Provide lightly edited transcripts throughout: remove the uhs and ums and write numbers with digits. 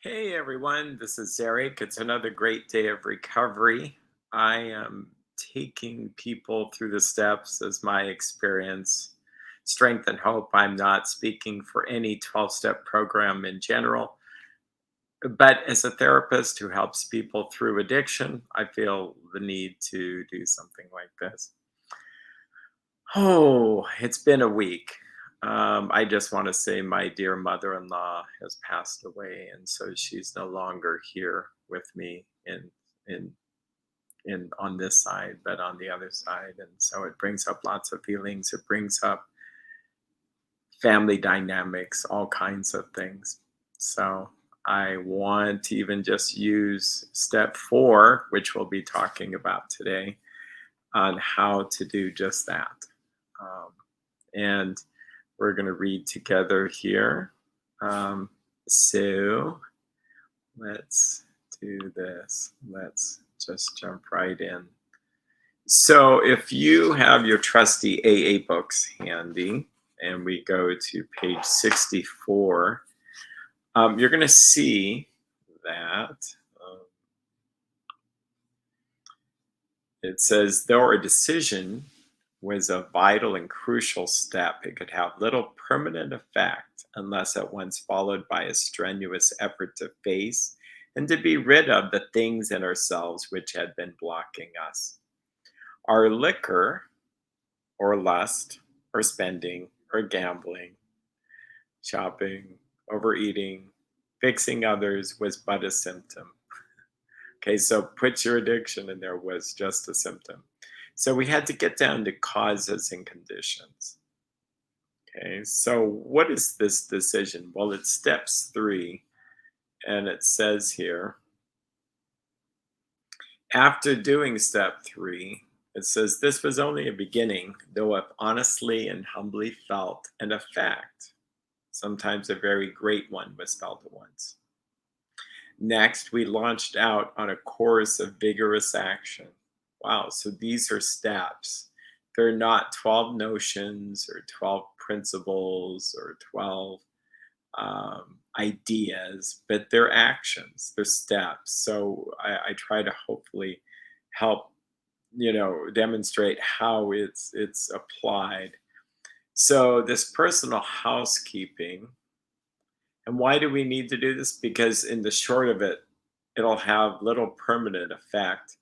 Hey everyone, this is Erik. It's another great day of recovery. I am taking people through the steps as my experience, strength, and hope. I'm not speaking for any 12-step program in general, but as a therapist who helps people through addiction, I feel the need to do something like this. Oh, it's been a week. I just want to say my dear mother-in-law has passed away, and so she's no longer here with me in in on this side, but on the other side. And so it brings up lots of feelings. It brings up family dynamics, all kinds of things. So I want to even just use step 4, which we'll be talking about today, on how to do just that. Um, and we're going to read together here. Um, so let's do this. Let's just jump right in. So if you have your trusty AA books handy and we go to page 64, you're going to see that it says, though a decision was a vital and crucial step, it could have little permanent effect unless at once followed by a strenuous effort to face and to be rid of the things in ourselves which had been blocking us. Our liquor, or lust, or spending, or gambling, shopping, overeating, fixing others was but a symptom. Okay, so put your addiction in there was just a symptom. So we had to get down to causes and conditions. Okay, so what is this decision? Well, it's steps 3, and it says here, after doing step 3, it says this was only a beginning, though if honestly and humbly felt, and a fact, sometimes a very great one was felt at once. Next, we launched out on a course of vigorous action. Wow, so these are steps. They're not 12 notions or 12 principles or 12 ideas, but they're actions, they're steps. So I try to hopefully help, demonstrate how it's applied. So this personal housekeeping, and why do we need to do this? Because in the short of it, it'll have little permanent effect.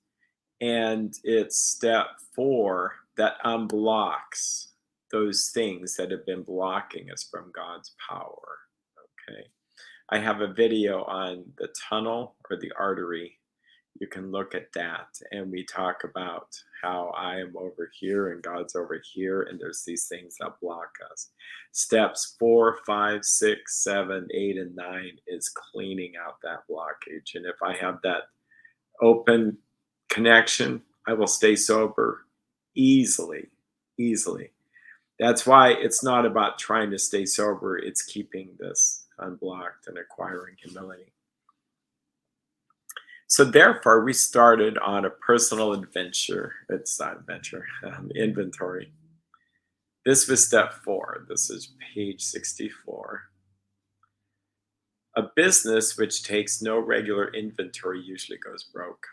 And it's step 4 that unblocks those things that have been blocking us from God's power. Okay. I have a video on the tunnel or the artery. You can look at that. And we talk about how I am over here and God's over here. And there's these things that block us. Steps 4, 5, 6, 7, 8, and 9 is cleaning out that blockage. And if I have that open connection, I will stay sober easily, easily. That's why it's not about trying to stay sober, it's keeping this unblocked and acquiring humility. So therefore, we started on a personal adventure. It's not adventure, inventory. This was step 4. This is page 64. A business which takes no regular inventory usually goes broke.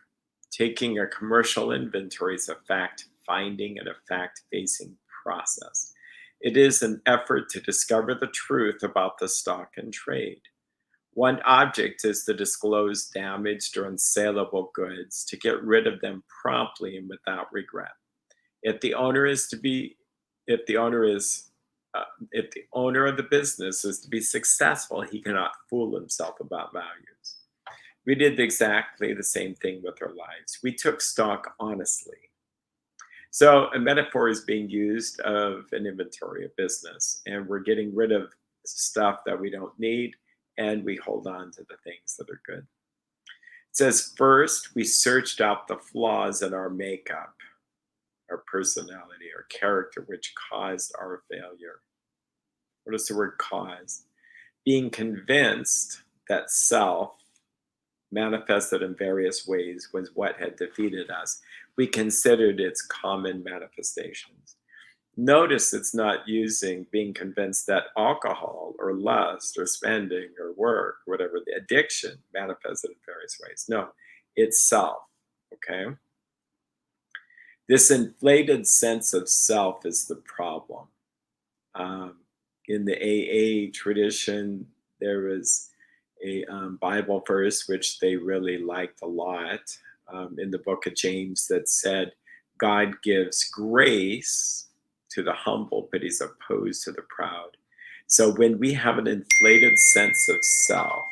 Taking a commercial inventory is a fact finding and a fact facing process. It is an effort to discover the truth about the stock in trade. One object is to disclose damaged or unsaleable goods to get rid of them promptly and without regret. If the owner is to be, if the owner is, if the owner of the business is to be successful, he cannot fool himself about values. We did exactly the same thing with our lives. We took stock honestly. So a metaphor is being used of an inventory of business, and we're getting rid of stuff that we don't need, and we hold on to the things that are good. It says, first, we searched out the flaws in our makeup, our personality, our character, which caused our failure. What is the word cause? Being convinced that self, manifested in various ways, was what had defeated us. We considered its common manifestations. Notice it's not using being convinced that alcohol or lust or spending or work, whatever the addiction manifested in various ways. No, it's self. Okay. This inflated sense of self is the problem. Um, in the AA tradition, there was a Bible verse which they really liked a lot in the book of James that said, God gives grace to the humble, but he's opposed to the proud. So when we have an inflated sense of self,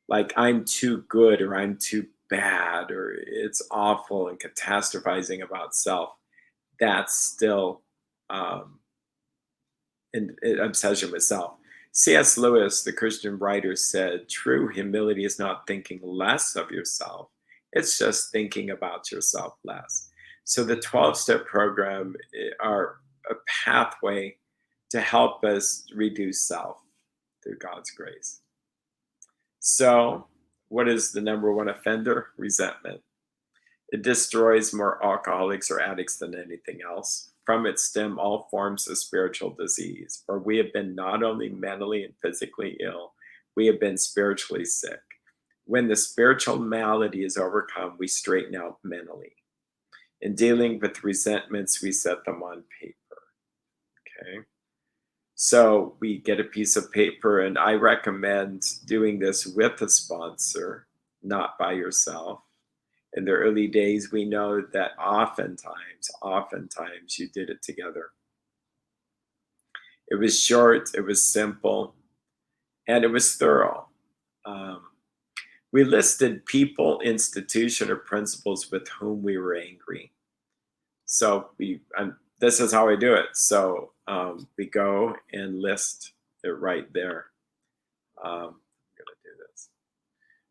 like I'm too good or I'm too bad or it's awful and catastrophizing about self, that's still um, an obsession with self. C.S. Lewis, the Christian writer, said, true humility is not thinking less of yourself, it's just thinking about yourself less. So the 12-step program are a pathway to help us reduce self through God's grace. So, what is the number one offender? Resentment. It destroys more alcoholics or addicts than anything else. From it stem all forms of spiritual disease, for we have been not only mentally and physically ill, we have been spiritually sick. When the spiritual malady is overcome, we straighten out mentally. In dealing with resentments, we set them on paper. Okay. So we get a piece of paper, and I recommend doing this with a sponsor, not by yourself. In the early days, we know that oftentimes you did it together. It was short, it was simple, and it was thorough. Um, we listed people, institution, or principles with whom we were angry. So this is how I do it. So we go and list it right there. I'm going to do this.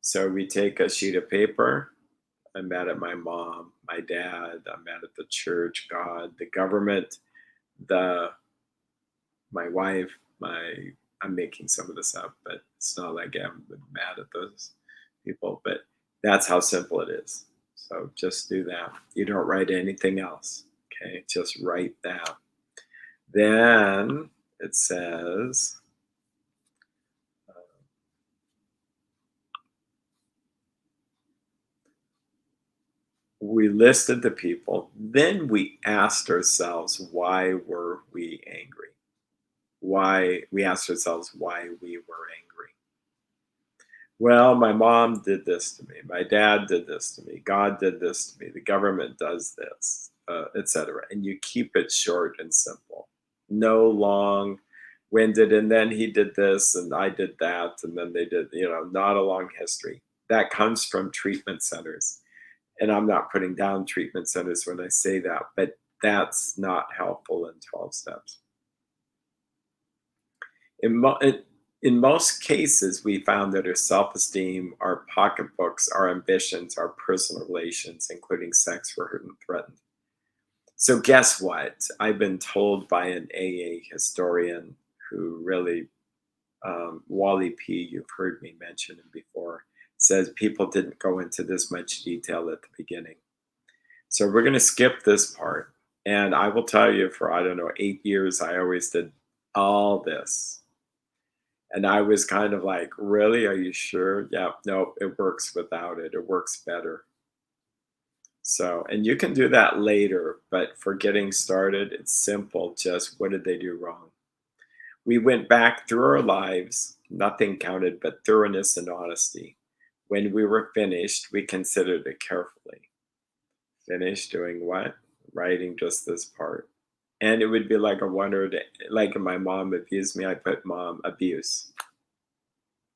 So we take a sheet of paper. I'm mad at my mom, my dad. I'm mad at the church, God, the government, my wife, I'm making some of this up, but it's not like I'm mad at those people. But that's how simple it is. So just do that. You don't write anything else. Okay, just write that. Then it says, we listed the people. Then we asked ourselves, why were we angry? We asked ourselves why we were angry. Well, my mom did this to me. My dad did this to me. God did this to me. The government does this, etc. And you keep it short and simple. No long-winded. And then he did this, and I did that, and then they did. Not a long history. That comes from treatment centers, and I'm not putting down treatment centers when I say that, but that's not helpful in 12 steps. In most cases, we found that our self-esteem, our pocketbooks, our ambitions, our personal relations, including sex, were hurt and threatened. So guess what? I've been told by an AA historian who really, Wally P., you've heard me mention him before, says people didn't go into this much detail at the beginning. So we're going to skip this part. And I will tell you, for, 8 years, I always did all this. And I was kind of like, really? Are you sure? Yeah, no, it works without it. It works better. So, and you can do that later, but for getting started, it's simple. Just what did they do wrong? We went back through our lives. Nothing counted but thoroughness and honesty. When we were finished, we considered it carefully. Finished doing what? Writing just this part. And it would be like a word, like if my mom abused me, I put mom abuse.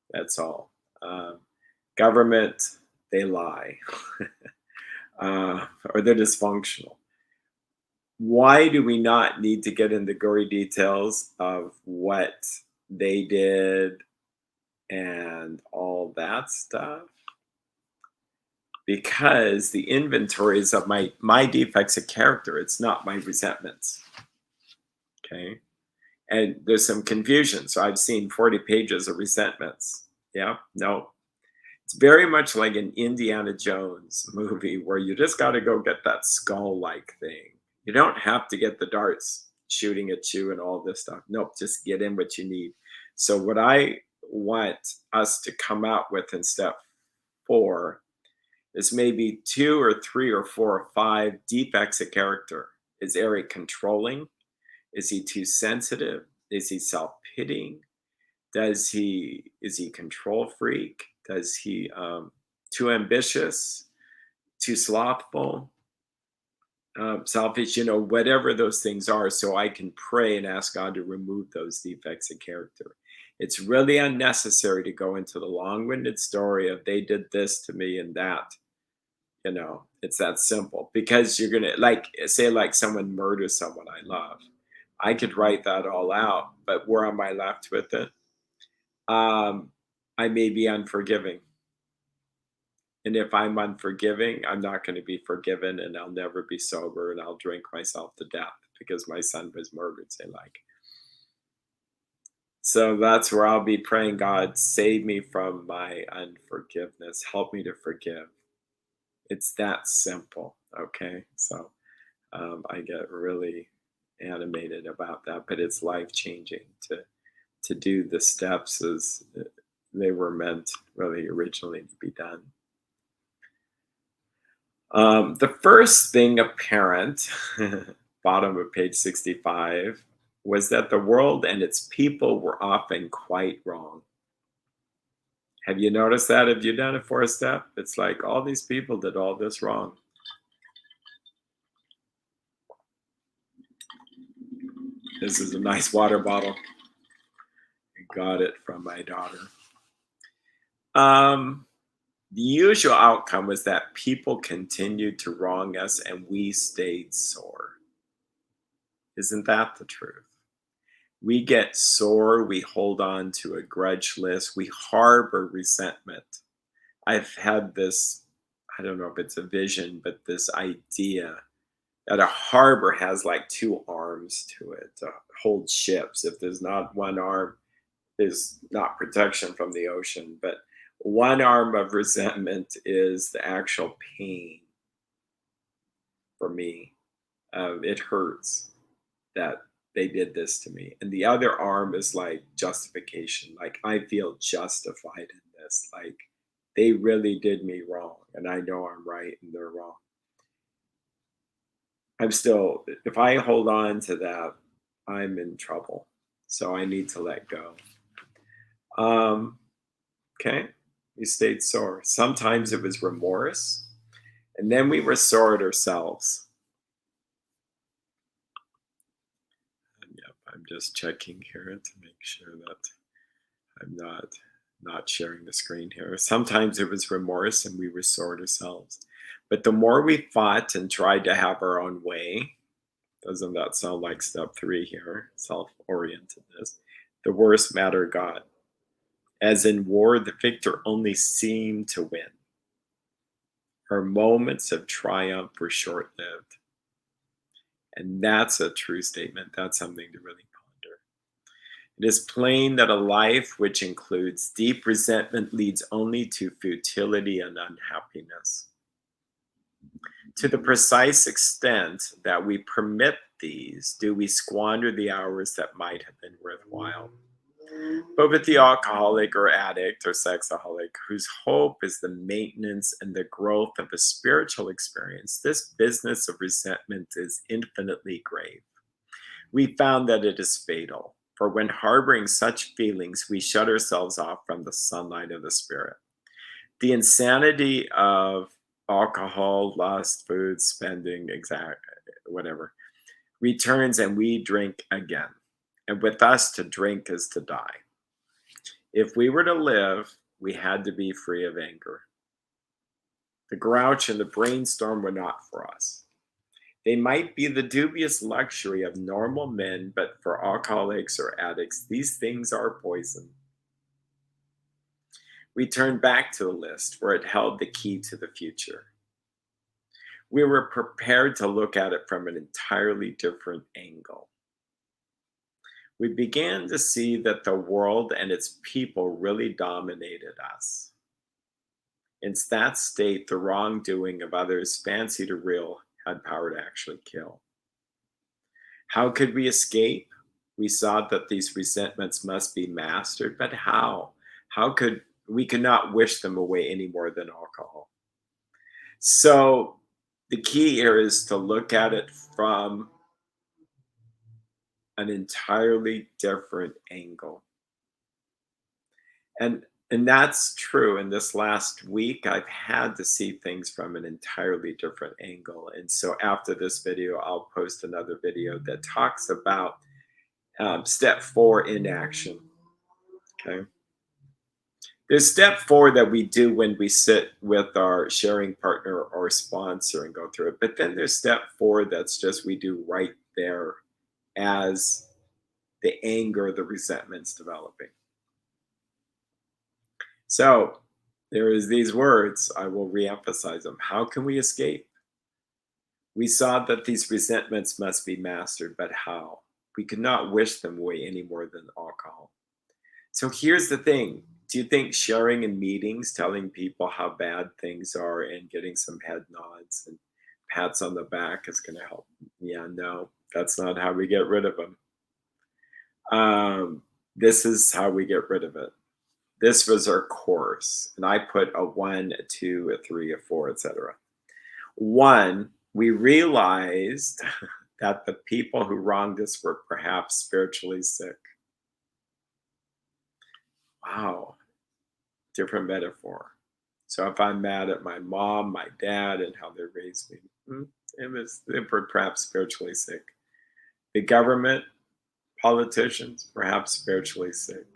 That's all. Government, they lie. Or they're dysfunctional. Why do we not need to get into gory details of what they did and all that stuff? Because the inventory is of my defects of character. It's not my resentments. Okay. And there's some confusion. So I've seen 40 pages of resentments. Yeah, no. It's very much like an Indiana Jones movie where you just got to go get that skull-like thing. You don't have to get the darts. shooting at you and all this stuff. Nope, just get in what you need. So what I want us to come out with in step 4 is maybe 2 or 3 or 4 or 5 defects of character. Is Erik controlling? Is he too sensitive? Is he self-pitying? Is he control freak? Does he too ambitious, too slothful, selfish, whatever those things are, so I can pray and ask God to remove those defects of character. It's really unnecessary to go into the long-winded story of they did this to me and that. It's that simple, because you're gonna, like, say, like someone murders someone I love. I could write that all out, but where am I left with it? I may be unforgiving. And if I'm unforgiving, I'm not going to be forgiven, and I'll never be sober, and I'll drink myself to death because my son was murdered, say, like. So that's where I'll be praying, God, save me from my unforgiveness. Help me to forgive. It's that simple, okay? So I get really animated about that, but it's life-changing to do the steps as they were meant really originally to be done. The first thing apparent, bottom of page 65, was that the world and its people were often quite wrong. Have you noticed that? Have you done a 4-step? It's like all these people did all this wrong. This is a nice water bottle. I got it from my daughter. The usual outcome was that people continued to wrong us and we stayed sore. Isn't that the truth? We get sore, we hold on to a grudge list, we harbor resentment. I've had this, I don't know if it's a vision, but this idea that a harbor has like 2 arms to it to hold ships. If there's not one arm, there's not protection from the ocean. But one arm of resentment is the actual pain for me. It hurts that they did this to me. And the other arm is like justification. Like, I feel justified in this. Like, they really did me wrong. And I know I'm right and they're wrong. If I hold on to that, I'm in trouble. So I need to let go. Okay. We stayed sore. Sometimes it was remorse. And then we were sore at ourselves. Yep, I'm just checking here to make sure that I'm not sharing the screen here. Sometimes it was remorse and we were sore at ourselves. But the more we fought and tried to have our own way, doesn't that sound like step 3 here, self-orientedness, the worse matter got. As in war, the victor only seemed to win. Her moments of triumph were short-lived. And that's a true statement. That's something to really ponder. It is plain that a life which includes deep resentment leads only to futility and unhappiness. To the precise extent that we permit these, do we squander the hours that might have been worthwhile. But with the alcoholic or addict or sexaholic, whose hope is the maintenance and the growth of a spiritual experience, this business of resentment is infinitely grave. We found that it is fatal, for when harboring such feelings, we shut ourselves off from the sunlight of the spirit. The insanity of alcohol, lust, food, spending, whatever, returns and we drink again. And with us, to drink is to die. If we were to live, we had to be free of anger. The grouch and the brainstorm were not for us. They might be the dubious luxury of normal men, but for alcoholics or addicts, these things are poison. We turned back to the list, where it held the key to the future. We were prepared to look at it from an entirely different angle. We began to see that the world and its people really dominated us. In that state, the wrongdoing of others, fancy to real, had power to actually kill. How could we escape? We saw that these resentments must be mastered, but how? How could we could not wish them away any more than alcohol? So the key here is to look at it from an entirely different angle. And that's true. In this last week, I've had to see things from an entirely different angle. And so after this video, I'll post another video that talks about step 4 in action. Okay. There's step 4 that we do when we sit with our sharing partner or sponsor and go through it. But then there's step 4 that's just we do right there as the anger, the resentment's developing. So there is these words, I will reemphasize them. How can we escape? We saw that these resentments must be mastered, but how? We could not wish them away any more than alcohol. So here's the thing. Do you think sharing in meetings, telling people how bad things are and getting some head nods and pats on the back is going to help? Yeah, no, that's not how we get rid of them. This is how we get rid of it. This was our course, and I put a 1, a 2, a 3, a 4, etc. 1, we realized that the people who wronged us were perhaps spiritually sick. Wow, different metaphor. So if I'm mad at my mom, my dad, and how they raised me, they were perhaps spiritually sick. The government, politicians, perhaps spiritually sick.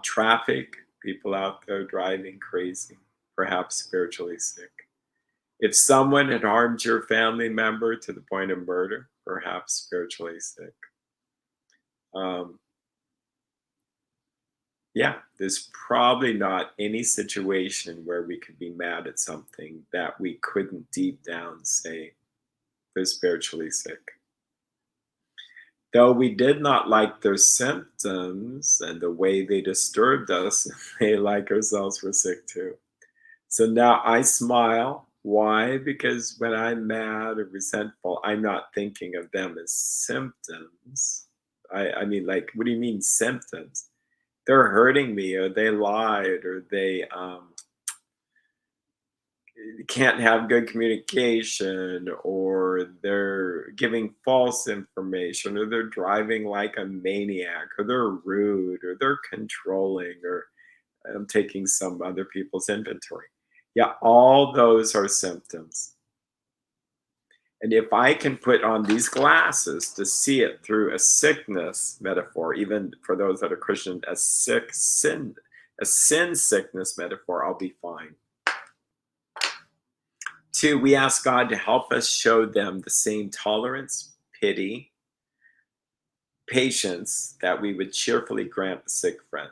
Traffic, people out there driving crazy, perhaps spiritually sick. If someone had harmed your family member to the point of murder, perhaps spiritually sick. Yeah, there's probably not any situation where we could be mad at something that we couldn't deep down say they're spiritually sick. Though we did not like their symptoms and the way they disturbed us, they, like ourselves, were sick too. So now I smile. Why? Because when I'm mad or resentful, I'm not thinking of them as symptoms. I mean, like, what do you mean symptoms? They're hurting me, or they lied, or they can't have good communication, or they're giving false information, or they're driving like a maniac, or they're rude, or they're controlling, or I'm taking some other people's inventory. Yeah, all those are symptoms. And if I can put on these glasses to see it through a sickness metaphor, even for those that are Christian, a sin sickness metaphor, I'll be fine. 2, we ask God to help us show them the same tolerance, pity, patience that we would cheerfully grant a sick friend.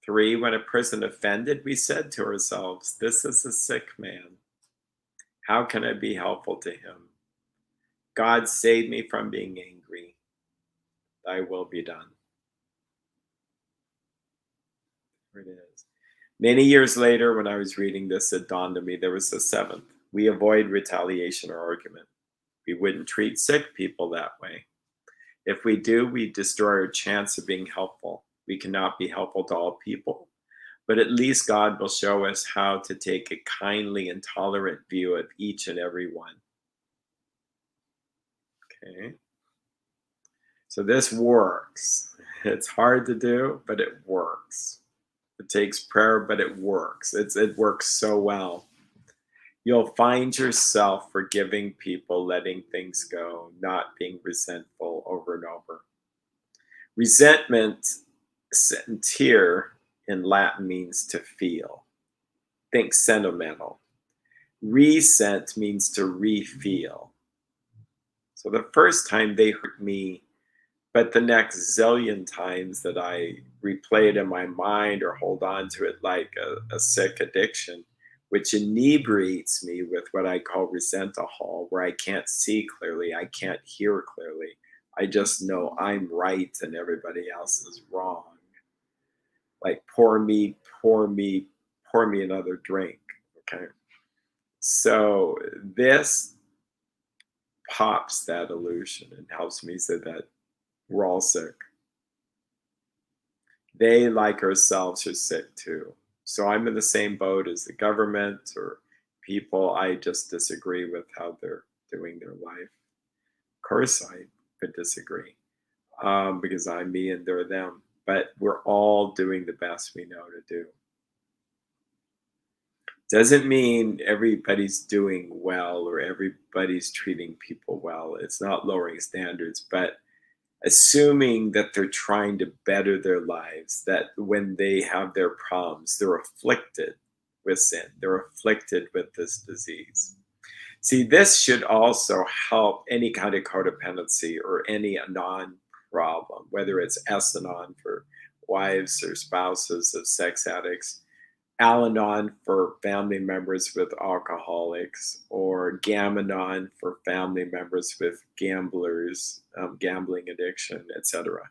3, when a person offended, we said to ourselves, this is a sick man. How can I be helpful to him? God, save me from being angry. Thy will be done. There it is. Many years later, when I was reading this, it dawned on me there was a 7th. We avoid retaliation or argument. We wouldn't treat sick people that way. If we do, we destroy our chance of being helpful. We cannot be helpful to all people, but at least God will show us how to take a kindly and tolerant view of each and every one. Okay. So this works. It's hard to do, but it works. It takes prayer, but it works. It works so well. You'll find yourself forgiving people, letting things go, not being resentful over and over. Resentment, sentire in Latin, means to feel. Think sentimental. Resent means to re-feel. So the first time they hurt me, but the next zillion times that I replay it in my mind or hold on to it like a sick addiction, which inebriates me with what I call resentahol, where I can't see clearly, I can't hear clearly. I just know I'm right and everybody else is wrong. Like, pour me another drink. Okay. So this pops that illusion and helps me say that we're all sick. They, like ourselves, are sick too. So I'm in the same boat as the government or people. I just disagree with how they're doing their life. Of course, I could disagree because I'm me and they're them. But we're all doing the best we know to do. Doesn't mean everybody's doing well or everybody's treating people well. It's not lowering standards, but assuming that they're trying to better their lives, that when they have their problems, they're afflicted with sin, they're afflicted with this disease. See, this should also help any kind of codependency or any anon problem, whether it's S-anon for wives or spouses of sex addicts, Al-Anon for family members with alcoholics, or Gam-Anon for family members with gamblers, gambling addiction, etc.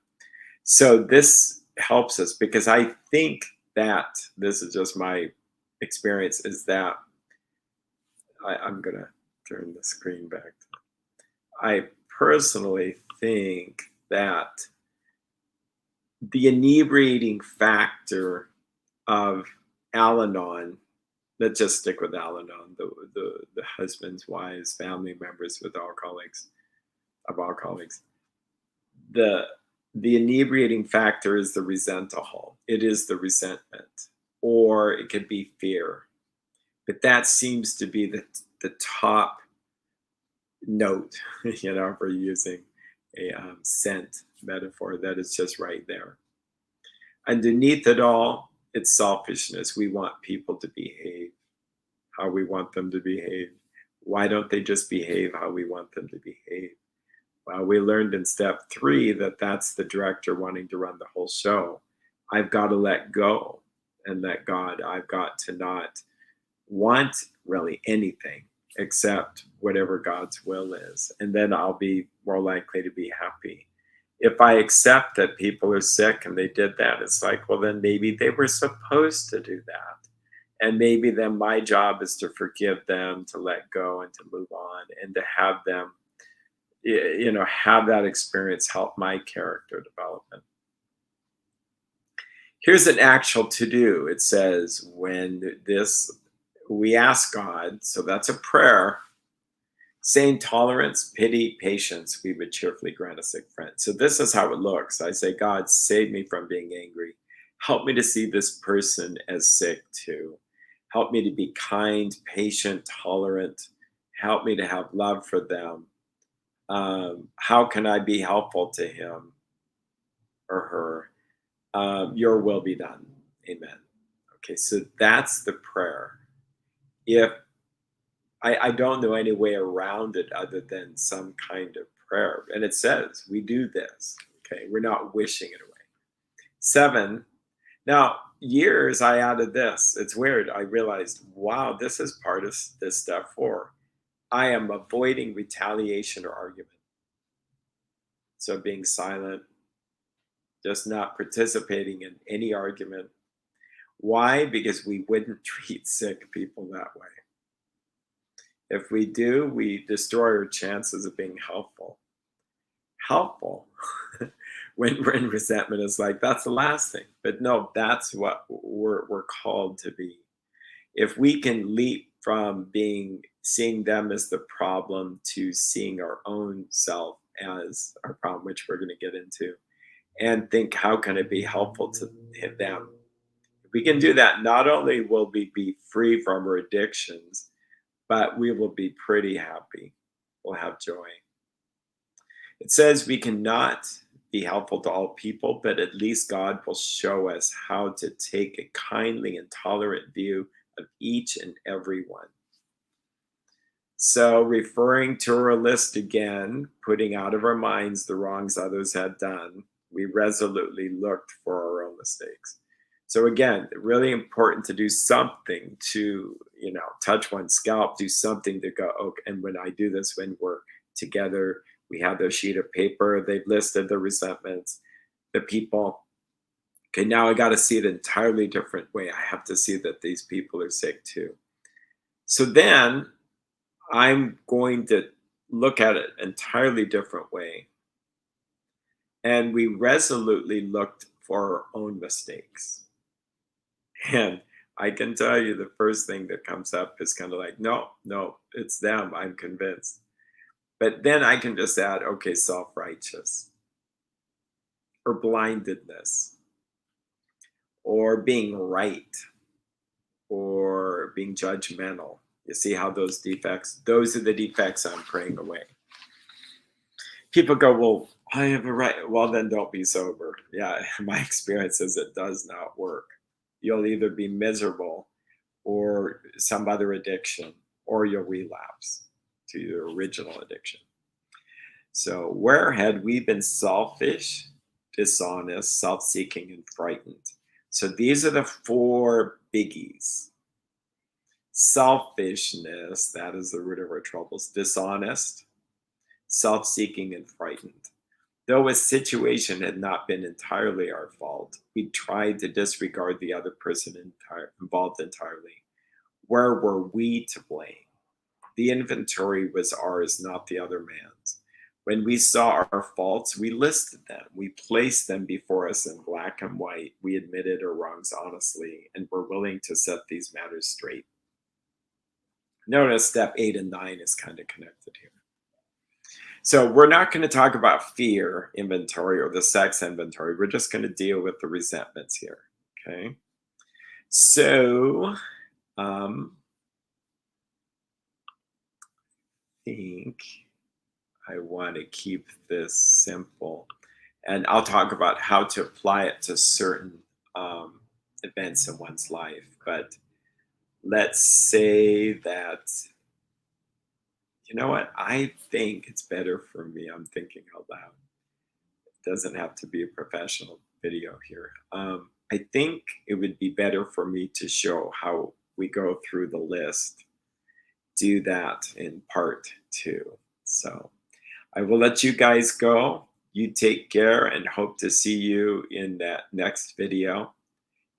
So this helps us because I think that this is just my experience is that I'm going to turn the screen back. I personally think that the inebriating factor of Al-Anon, let's just stick with Al-Anon, the husbands, wives, family members with alcoholics, the inebriating factor is the resentahol. It is the resentment, or it could be fear. But that seems to be the top note, if we're using a scent metaphor, that is just right there. Underneath it all, it's selfishness. We want people to behave how we want them to behave. Why don't they just behave how we want them to behave? Well, we learned in step 3 that that's the director wanting to run the whole show. I've got to let go and let God. I've got to not want really anything except whatever God's will is. And then I'll be more likely to be happy. If I accept that people are sick and they did that, it's like, well, then maybe they were supposed to do that. And maybe then my job is to forgive them, to let go and to move on and to have them, have that experience help my character development. Here's an actual to-do. It says, we ask God, so that's a prayer, saying tolerance, pity, patience, we would cheerfully grant a sick friend. So this is how it looks. I say, God, save me from being angry. Help me to see this person as sick too. Help me to be kind, patient, tolerant. Help me to have love for them. How can I be helpful to him or her? Your will be done. Amen. Okay, so that's the prayer. If I don't know any way around it other than some kind of prayer. And it says we do this. Okay, we're not wishing it away. 7. Now, years I added this. It's weird. I realized, wow, this is part of this step 4. I am avoiding retaliation or argument. So being silent, just not participating in any argument. Why? Because we wouldn't treat sick people that way. If we do, we destroy our chances of being helpful. Helpful when we're in resentment is like, that's the last thing. But no, that's what we're called to be. If we can leap from seeing them as the problem to seeing our own self as our problem, which we're going to get into, and think, how can it be helpful to them? If we can do that, not only will we be free from our addictions, but we will be pretty happy. We'll have joy. It says we cannot be helpful to all people, but at least God will show us how to take a kindly and tolerant view of each and every one. So referring to our list again, putting out of our minds the wrongs others had done, we resolutely looked for our own mistakes. So again, really important to do something to, touch one's scalp, do something to go, okay, and when I do this, when we're together, we have their sheet of paper, they've listed the resentments, the people. Okay, now I got to see it an entirely different way. I have to see that these people are sick too. So then I'm going to look at it entirely different way. And we resolutely looked for our own mistakes. And I can tell you the first thing that comes up is kind of like, no, no, it's them. I'm convinced. But then I can just add, okay, self righteous or blindedness or being right or being judgmental. You see how those are the defects I'm praying away. People go, well, I have a right. Well, then don't be sober. Yeah, my experience is it does not work. You'll either be miserable or some other addiction, or you'll relapse to your original addiction. So, where had we been selfish, dishonest, self seeking, and frightened? So, these are the four biggies. Selfishness, that is the root of our troubles. Dishonest, self seeking, and frightened. Though a situation had not been entirely our fault, we tried to disregard the other person involved entirely. Where were we to blame? The inventory was ours, not the other man's. When we saw our faults, we listed them. We placed them before us in black and white. We admitted our wrongs honestly and were willing to set these matters straight. Notice step 8 and 9 is kind of connected here. So we're not going to talk about fear inventory or the sex inventory. We're just going to deal with the resentments here. Okay. So I think I want to keep this simple. And I'll talk about how to apply it to certain events in one's life. But let's say that, you know what? I think it's better for me. I'm thinking out loud. It doesn't have to be a professional video here. I think it would be better for me to show how we go through the list. Do that in part 2. So I will let you guys go. You take care and hope to see you in that next video.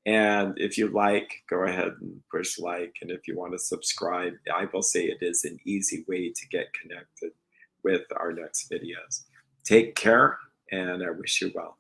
And if you like, go ahead and push like. And if you want to subscribe, I will say it is an easy way to get connected with our next videos. Take care, and I wish you well.